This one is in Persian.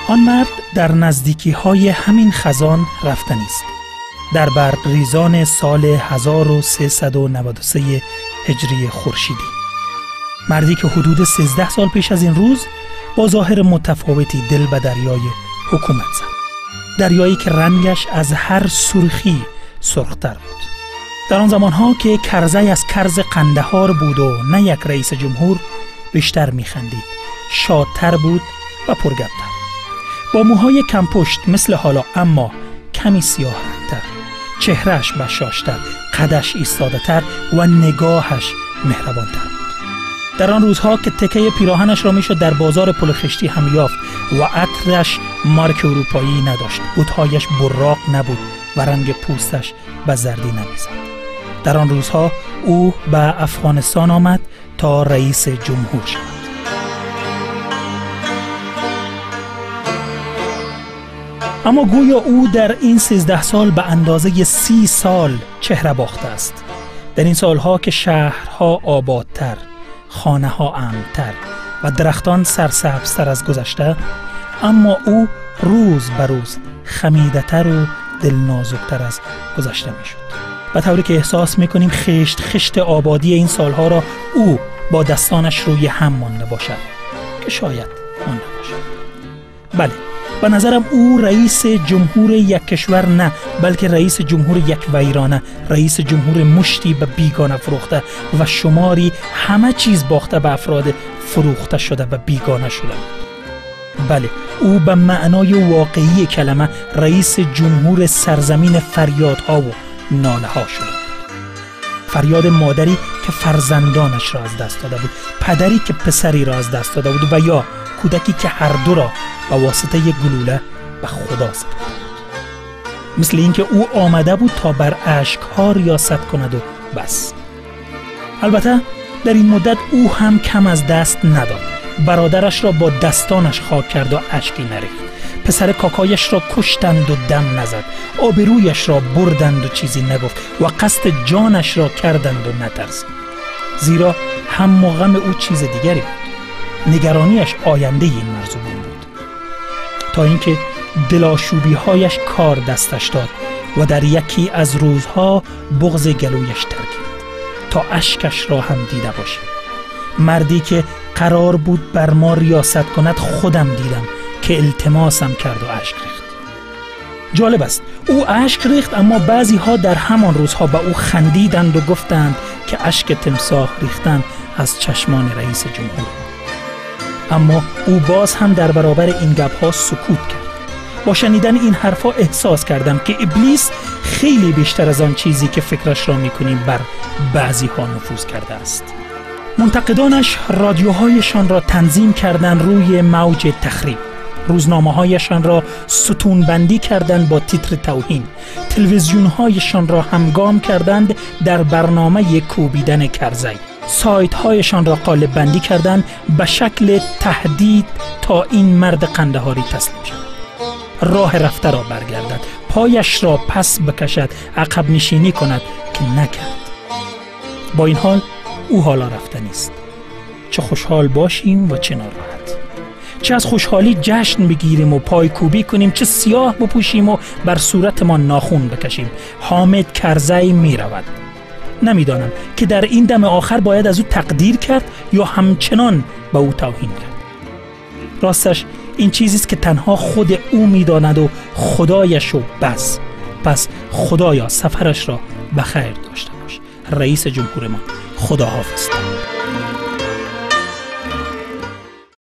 آن مرد در نزدیکی های همین خزان رفتنی است. در برگریزان سال 1393 هجری خورشیدی. مردی که حدود 13 سال پیش از این روز با ظاهر متفاوتی دل به دریای حکومت زد. دریایی که رنگش از هر سرخی سرختر بود. در آن زمانها که کرزی از کرز قندهار بود و نه یک رئیس جمهور، بیشتر میخندید، شادتر بود و پرگپتر. با موهای کم پشت مثل حالا، اما کمی سیاه رنگتر، چهرهش بشاشتر، قدش ایستاده تر و نگاهش مهربانتر بود. در آن روزها که تکه پیراهنش را میشد در بازار پل خشتی هم یافت و عطرش مارک اروپایی نداشت، بوتهایش براق نبود و رنگ پوستش به زردی نمیزد. در آن روزها او به افغانستان آمد تا رئیس جمهور شود. اما گویا او در این 13 سال به اندازه 30 سال چهره باخته است. در این سالها که شهرها آبادتر، خانه ها امن‌تر و درختان سرسبزتر از گذشته، اما او روز به روز خمیده‌تر و دلنازکتر از گذشته میشد. به طوری که احساس میکنیم خشت آبادی این سالها را او با دستانش روی هم مانده باشد، که شاید مانده باشد. بله، به نظرم او رئیس جمهور یک کشور نه، بلکه رئیس جمهور یک ویرانه، رئیس جمهور مشتی به بیگانه فروخته و شماری همه چیز باخته به افراد فروخته شده به بیگانه شده. بله، او به معنای واقعی کلمه رئیس جمهور سرزمین فریادها و ناله ها شده. فریاد مادری که فرزندانش را از دست داده بود، پدری که پسری را از دست داده بود و یا کودکی که هر دو را به واسطه یک گلوله به خدا سپرده بود. مثل اینکه او آمده بود تا بر اشک‌ها ریاست کند و بس. البته در این مدت او هم کم از دست نداد. برادرش را با دستانش خاک کرد و اشکی نریخت. پسر کاکایش را کشتند و دم نزد. آبرویش را بردند و چیزی نگفت و قصد جانش را کردند و نترسید. زیرا هم و غم او چیز دیگری بود. نگرانیش آینده این مرزوبان بود. تا اینکه دلاشوبی‌هایش کار دستش داد و در یکی از روزها بغض گلویش ترکید تا اشکش را هم دیده باشه. مردی که قرار بود بر ما ریاست کند خودم دیدم که التماسم کرد و اشک ریخت. جالب است، او اشک ریخت، اما بعضی ها در همان روزها به او خندیدند و گفتند که اشک تمساح ریختن از چشمان رئیس جمهور. اما او باز هم در برابر این گپ‌ها سکوت کرد. با شنیدن این حرفا احساس کردم که ابلیس خیلی بیشتر از آن چیزی که فکرش را میکنیم بر بعضی ها نفوذ کرده است. منتقدانش رادیوهایشان را تنظیم کردند روی موج تخریب. روزنامه‌هایشان را ستون بندی کردند با تیتر توهین. تلویزیون‌هایشان را همگام کردند در برنامه کوبیدن کرزی. سایت‌هایشان را قالب بندی کردند به شکل تهدید تا این مرد قندهاری تسلیم شود. راه رفته را برگردد، پایش را پس بکشد، عقب نشینی کند که نکرد. با این حال او حالا رفته نیست. چه خوشحال باشیم و چه ناراحت. چه از خوشحالی جشن بگیریم و پایکوبی کنیم، چه سیاه بپوشیم و بر صورتمان ناخون بکشیم. حامد کرزی می رود. نمیدانم که در این دم آخر باید از او تقدیر کرد یا همچنان به او توهین کرد. راستش این چیزیست که تنها خود او میداند و خدایش و بس. پس خدایا سفرش را بخیر داشته باش. رئیس جمهور ما، خدا حافظ.